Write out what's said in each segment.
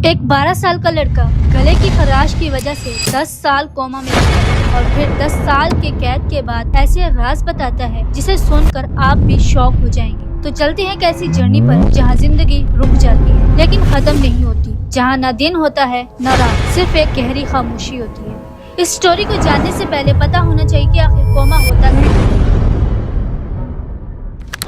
एक 12 साल का लड़का गले की खराश की वजह से 10 साल कोमा में रहता है और फिर 10 साल के कैद के बाद ऐसे राज बताता है जिसे सुनकर आप भी शॉक हो जाएंगे। तो चलते हैं कैसी जर्नी पर जहां जिंदगी रुक जाती है लेकिन खत्म नहीं होती, जहां ना दिन होता है न रात, सिर्फ एक गहरी खामोशी होती है। इस स्टोरी को जानने से पहले पता होना चाहिए कि आखिर कोमा होता क्या है।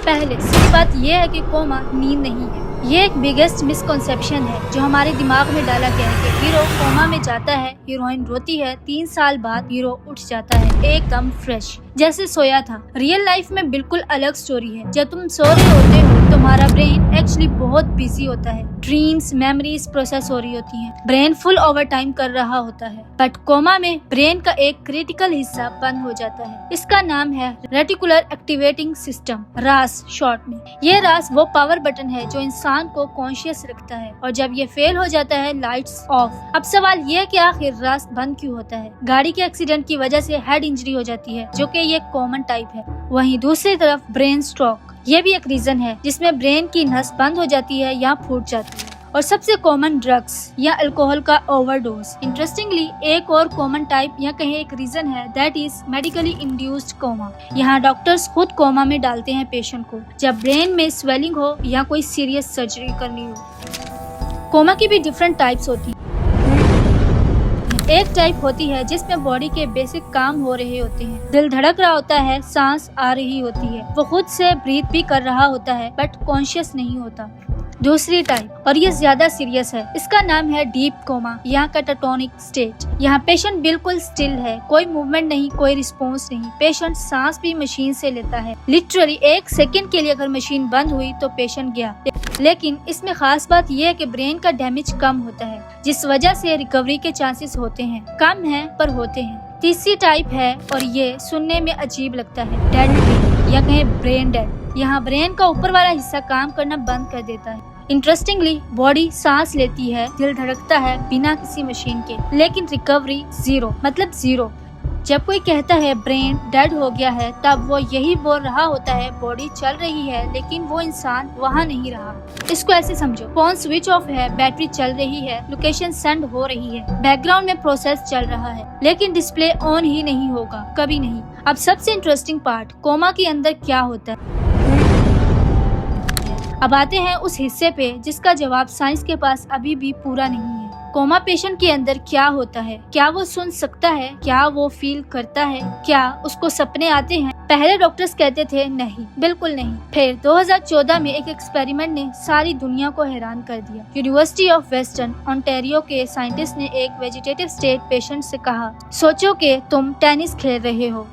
पहले सीधी बात यह है कि कोमा नींद नहीं है। ये एक बिगेस्ट मिसकॉन्सेप्शन है जो हमारे दिमाग में डाला गया है कि हीरो कोमा में जाता है, हीरोइन रोती है, 3 साल बाद हीरो उठ जाता है एकदम फ्रेश जैसे सोया था। रियल लाइफ में बिल्कुल अलग स्टोरी है। जब तुम सो रहे होते हो तुम्हारा ब्रेन एक्चुअली बहुत बिजी होता है, ड्रीम्स मेमोरीज प्रोसेस हो रही होती हैं, ब्रेन फुल ओवर टाइम कर रहा होता है। बट कोमा में ब्रेन का एक क्रिटिकल हिस्सा बंद हो जाता है। इसका नाम है रेटिकुलर एक्टिवेटिंग सिस्टम, रास शॉर्ट में। ये रास वो पावर बटन है जो इंसान को कॉन्शियस रखता है और जब ये फेल हो जाता है लाइट्स ऑफ। अब सवाल ये है कि आखिर रास बंद क्यों होता है। गाड़ी के एक्सीडेंट की वजह से हेड इंजरी हो जाती है जो कि ये कॉमन टाइप है। वहीं दूसरी तरफ ब्रेन स्ट्रोक, ये भी एक रीजन है जिसमें ब्रेन की नस बंद हो जाती है या फूट जाती है। और सबसे कॉमन ड्रग्स या अल्कोहल का ओवरडोज। इंटरेस्टिंगली एक और कॉमन टाइप या कहें एक रीजन है that is medically induced coma. यहाँ डॉक्टर्स खुद कोमा में डालते हैं पेशेंट को जब ब्रेन में स्वेलिंग हो या कोई सीरियस सर्जरी करनी हो। कोमा की भी डिफरेंट टाइप्स होती हैं। एक टाइप होती है जिसमें बॉडी के बेसिक काम हो रहे होते हैं, दिल धड़क रहा होता है, सांस आ रही होती है, वो खुद से ब्रीथ भी कर रहा होता है बट कॉन्शियस नहीं होता। दूसरी टाइप और ये ज्यादा सीरियस है, इसका नाम है डीप कोमा या कैटाटोनिक स्टेट। यहाँ पेशेंट बिल्कुल स्टिल है, कोई मूवमेंट नहीं, कोई रिस्पॉन्स नहीं। पेशेंट सांस भी मशीन से लेता है। लिटरली 1 सेकंड के लिए अगर मशीन बंद हुई तो पेशेंट गया। लेकिन इसमें खास बात यह है कि ब्रेन का डैमेज कम होता है जिस वजह से रिकवरी के चांसेस होते हैं, कम है पर होते हैं। तीसरी टाइप है और ये सुनने में अजीब लगता है, डेड ब्रेन या कहें ब्रेन डेड। यहाँ ब्रेन का ऊपर वाला हिस्सा काम करना बंद कर देता है। इंटरेस्टिंगली बॉडी सांस लेती है, दिल धड़कता है बिना किसी मशीन के, लेकिन रिकवरी जीरो, मतलब जीरो। जब कोई कहता है ब्रेन डेड हो गया है तब वो यही बोल रहा होता है बॉडी चल रही है लेकिन वो इंसान वहाँ नहीं रहा। इसको ऐसे समझो, फोन स्विच ऑफ है, बैटरी चल रही है, लोकेशन सेंड हो रही है, बैकग्राउंड में प्रोसेस चल रहा है लेकिन डिस्प्ले ऑन ही नहीं होगा, कभी नहीं। अब सबसे इंटरेस्टिंग पार्ट, कोमा के अंदर क्या होता है। अब आते हैं उस हिस्से पे जिसका जवाब साइंस के पास अभी भी पूरा नहीं है। कोमा पेशेंट के अंदर क्या होता है? क्या वो सुन सकता है? क्या वो फील करता है? क्या उसको सपने आते हैं? पहले डॉक्टर्स कहते थे नहीं, बिल्कुल नहीं। फिर 2014 में एक एक्सपेरिमेंट ने सारी दुनिया को हैरान कर दिया। यूनिवर्सिटी ऑफ वेस्टर्न ओंटारियो के साइंटिस्ट ने एक वेजिटेटिव स्टेट पेशेंट से कहा, सोचो कि तुम टेनिस खेल रहे हो,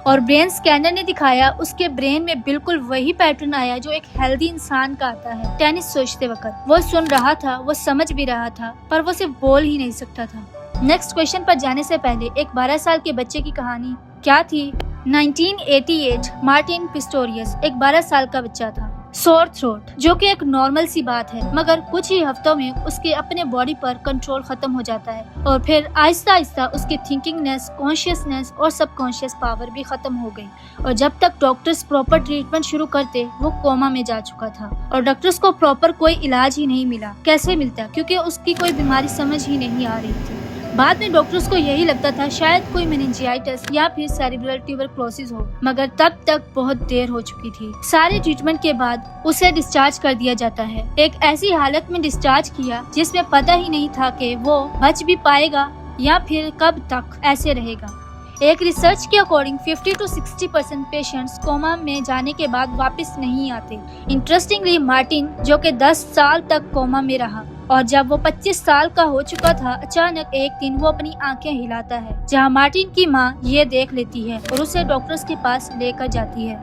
और ब्रेन स्कैनर ने दिखाया उसके ब्रेन में बिल्कुल वही पैटर्न आया जो एक हेल्दी इंसान का आता है। टेनिस सोचते वक्त वो सुन रहा था, वो समझ भी रहा था, पर वो सिर्फ बोल ही नहीं सकता था। नेक्स्ट क्वेश्चन पर जाने से पहले एक 12 साल के बच्चे की कहानी क्या थी। 1988 मार्टिन पिस्टोरियस एक 12 साल का बच्चा था। सोर थ्रोट जो कि एक नॉर्मल सी बात है, मगर कुछ ही हफ्तों में उसके अपने बॉडी पर कंट्रोल खत्म हो जाता है और फिर आहिस्ता आहिस्ता उसकी थिंकिंगनेस, कॉन्शियसनेस और सबकॉन्शियस पावर भी खत्म हो गई। और जब तक डॉक्टर्स प्रॉपर ट्रीटमेंट शुरू करते वो कोमा में जा चुका था और डॉक्टर्स को प्रॉपर कोई इलाज ही नहीं मिला। कैसे मिलता? क्योंकि उसकी कोई बीमारी समझ ही नहीं आ रही थी। बाद में डॉक्टर्स को यही लगता था शायद कोई मेनिंजाइटिस या फिर सेरिब्रल ट्यूबरक्लोसिस हो, मगर तब तक बहुत देर हो चुकी थी। सारे ट्रीटमेंट के बाद उसे डिस्चार्ज कर दिया जाता है। एक ऐसी हालत में डिस्चार्ज किया जिसमें पता ही नहीं था कि वो बच भी पाएगा या फिर कब तक ऐसे रहेगा। एक रिसर्च के अकॉर्डिंग 50 to 60% पेशेंट्स कोमा में जाने के बाद वापस नहीं आते। इंटरेस्टिंगली मार्टिन जो कि 10 साल तक कोमा में रहा और जब वो 25 साल का हो चुका था, अचानक एक दिन वो अपनी आंखें हिलाता है, जहां मार्टिन की मां ये देख लेती है और उसे डॉक्टर्स के पास लेकर जाती है,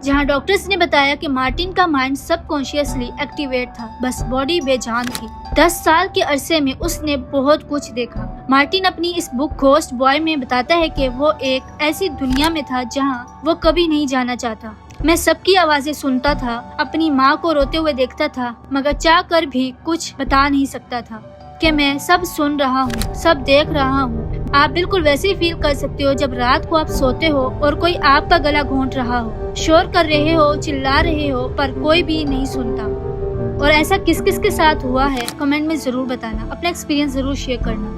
जहां डॉक्टर्स ने बताया कि मार्टिन का माइंड सबकॉन्शियसली एक्टिवेट था, बस बॉडी बेजान थी। 10 साल के अरसे में उसने बहुत कुछ देखा। मार्टिन अपनी इस बुक घोस्ट बॉय में बताता है कि वो एक ऐसी दुनिया में था जहां वो कभी नहीं जाना चाहता। मैं सबकी आवाजें सुनता था, अपनी माँ को रोते हुए देखता था, मगर चाह कर भी कुछ बता नहीं सकता था कि मैं सब सुन रहा हूँ, सब देख रहा हूँ। आप बिल्कुल वैसे ही फील कर सकते हो जब रात को आप सोते हो और कोई आपका गला घोंट रहा हो, शोर कर रहे हो, चिल्ला रहे हो, पर कोई भी नहीं सुनता। और ऐसा किस किस के साथ हुआ है कमेंट में जरूर बताना, अपना एक्सपीरियंस जरूर शेयर करना।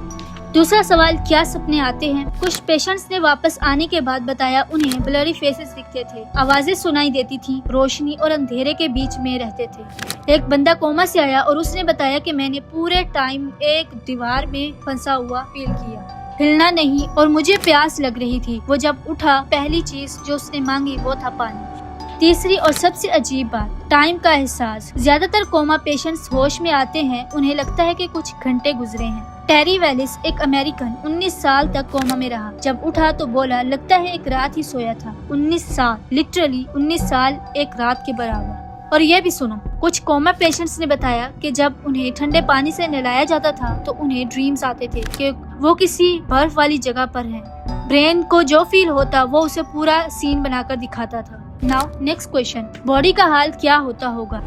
दूसरा सवाल, क्या सपने आते हैं? कुछ पेशेंट्स ने वापस आने के बाद बताया उन्हें ब्लरी फेसेस दिखते थे, आवाजें सुनाई देती थी, रोशनी और अंधेरे के बीच में रहते थे। एक बंदा कोमा से आया और उसने बताया कि मैंने पूरे टाइम एक दीवार में फंसा हुआ फील किया, हिलना नहीं और मुझे प्यास लग रही थी। वो जब उठा पहली चीज जो उसने मांगी वो था पानी। तीसरी और सबसे अजीब बात, टाइम का एहसास। ज्यादातर कोमा पेशेंट्स होश में आते हैं, उन्हें लगता है कि कुछ घंटे गुजरे हैं। टेरी वेलिस, एक अमेरिकन, 19 साल तक कोमा में रहा। जब उठा तो बोला लगता है एक रात ही सोया था। 19 साल, लिटरली 19 साल एक रात के बराबर। और ये भी सुनो, कुछ कोमा पेशेंट्स ने बताया कि जब उन्हें ठंडे पानी से नहलाया जाता था तो उन्हें ड्रीम्स आते थे कि वो किसी बर्फ वाली जगह पर हैं। ब्रेन को जो फील होता वो उसे पूरा सीन बनाकर दिखाता था। नाउ नेक्स्ट क्वेश्चन, बॉडी का हाल क्या होता होगा?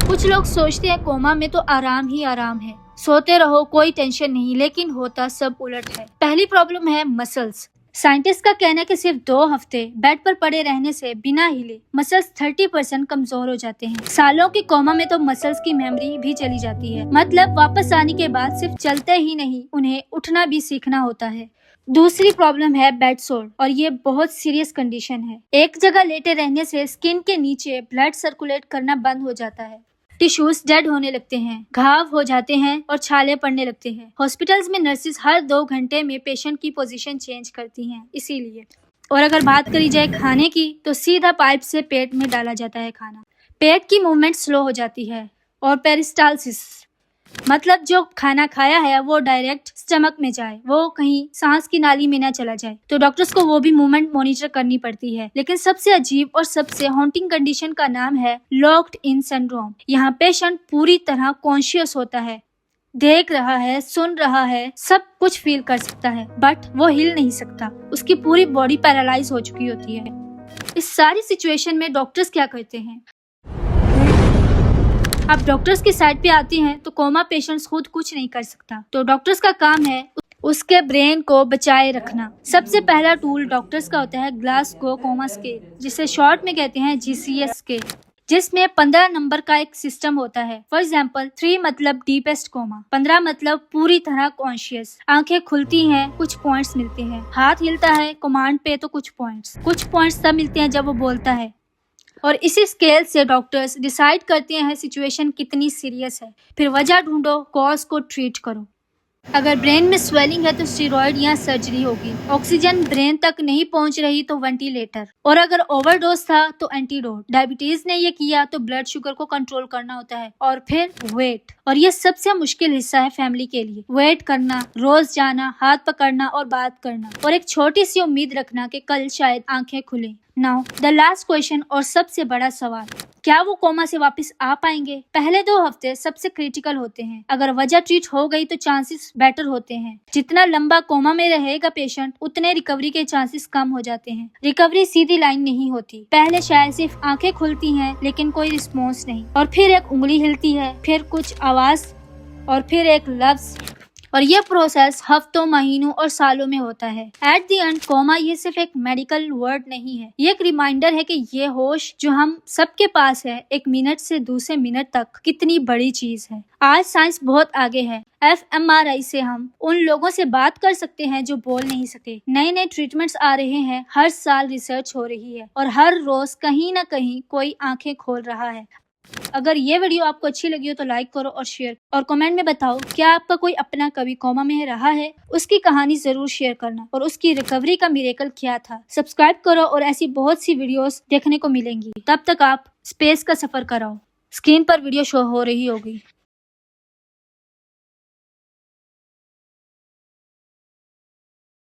कुछ लोग सोचते हैं कोमा में तो आराम ही आराम है, सोते रहो कोई टेंशन नहीं, लेकिन होता सब उलट है। पहली प्रॉब्लम है मसल्स। साइंटिस्ट का कहना है कि सिर्फ 2 हफ्ते बेड पर पड़े रहने से बिना हिले मसल्स 30% कमजोर हो जाते हैं। सालों की कोमा में तो मसल्स की मेमोरी भी चली जाती है, मतलब वापस आने के बाद सिर्फ चलते ही नहीं, उन्हें उठना भी सीखना होता है। दूसरी प्रॉब्लम है बेड सोर, और ये बहुत सीरियस कंडीशन है। एक जगह लेटे रहने से स्किन के नीचे ब्लड सर्कुलेट करना बंद हो जाता है, टिश्यूज डेड होने लगते हैं, घाव हो जाते हैं और छाले पड़ने लगते हैं। हॉस्पिटल्स में नर्सेज हर 2 घंटे में पेशेंट की पोजीशन चेंज करती हैं, इसीलिए। और अगर बात करी जाए खाने की तो सीधा पाइप से पेट में डाला जाता है खाना। पेट की मूवमेंट स्लो हो जाती है। और पेरिस्टालसिस, मतलब जो खाना खाया है वो डायरेक्ट स्टमक में जाए, वो कहीं सांस की नाली में ना चला जाए, तो डॉक्टर्स को वो भी मूवमेंट मॉनिटर करनी पड़ती है। लेकिन सबसे अजीब और सबसे हॉन्टिंग कंडीशन का नाम है लॉक्ड इन सिंड्रोम। यहाँ पेशेंट पूरी तरह कॉन्शियस होता है, देख रहा है, सुन रहा है, सब कुछ फील कर सकता है, बट वो हिल नहीं सकता। उसकी पूरी बॉडी पैरालाइज हो चुकी होती है। इस सारी सिचुएशन में डॉक्टर्स क्या करते हैं? अब डॉक्टर्स की साइड पे आती हैं तो कोमा पेशेंट्स खुद कुछ नहीं कर सकता, तो डॉक्टर्स का काम है उसके ब्रेन को बचाए रखना। सबसे पहला टूल डॉक्टर्स का होता है ग्लासगो कोमा स्केल, जिसे शॉर्ट में कहते हैं GCS स्केल, जिसमें 15 नंबर का एक सिस्टम होता है। फॉर एग्जाम्पल 3 मतलब डीपेस्ट कोमा, 15 मतलब पूरी तरह कॉन्शियस। आंखें खुलती हैं, कुछ पॉइंट्स मिलते हैं, हाथ हिलता है कमांड पे तो कुछ पॉइंट्स तब मिलते हैं जब वो बोलता है। और इसी स्केल से डॉक्टर्स डिसाइड करते हैं सिचुएशन कितनी सीरियस है, फिर वजह ढूंढो, कॉज को ट्रीट करो। अगर ब्रेन में स्वेलिंग है तो स्टेरॉइड या सर्जरी होगी। ऑक्सीजन ब्रेन तक नहीं पहुंच रही तो वेंटिलेटर, और अगर ओवरडोज था तो एंटीडोट। डायबिटीज ने ये किया तो ब्लड शुगर को कंट्रोल करना होता है। और फिर वेट, और ये सबसे मुश्किल हिस्सा है फैमिली के लिए। वेट करना, रोज जाना, हाथ पकड़ना और बात करना, और एक छोटी सी उम्मीद रखना कि कल शायद आंखें खुले। नाउ द लास्ट क्वेश्चन और सबसे बड़ा सवाल, क्या वो कोमा से वापस आ पाएंगे? पहले 2 हफ्ते सबसे क्रिटिकल होते हैं। अगर वजह ट्रीट हो गई तो चांसेस बेटर होते हैं। जितना लंबा कोमा में रहेगा पेशेंट, उतने रिकवरी के चांसेस कम हो जाते हैं। रिकवरी सीधी लाइन नहीं होती। पहले शायद सिर्फ आंखें खुलती हैं लेकिन कोई रिस्पॉन्स नहीं, और फिर एक उंगली हिलती है, फिर कुछ आवाज, और फिर एक लफ्ज, और ये प्रोसेस हफ्तों, महीनों और सालों में होता है। एट द एंड कोमा ये सिर्फ एक मेडिकल वर्ड नहीं है, ये एक रिमाइंडर है कि ये होश जो हम सबके पास है, एक मिनट से दूसरे मिनट तक कितनी बड़ी चीज है। आज साइंस बहुत आगे है। fMRI से हम उन लोगों से बात कर सकते हैं जो बोल नहीं सकते। नए नए ट्रीटमेंट्स आ रहे हैं, हर साल रिसर्च हो रही है, और हर रोज कहीं ना कहीं कोई आंखें खोल रहा है। अगर ये वीडियो आपको अच्छी लगी हो तो लाइक करो और शेयर, और कमेंट में बताओ क्या आपका कोई अपना कभी कोमा में रहा है, उसकी कहानी जरूर शेयर करना, और उसकी रिकवरी का मिरेकल क्या था। सब्सक्राइब करो और ऐसी बहुत सी वीडियोस देखने को मिलेंगी। तब तक आप स्पेस का सफर कराओ। स्क्रीन पर वीडियो शो हो रही होगी।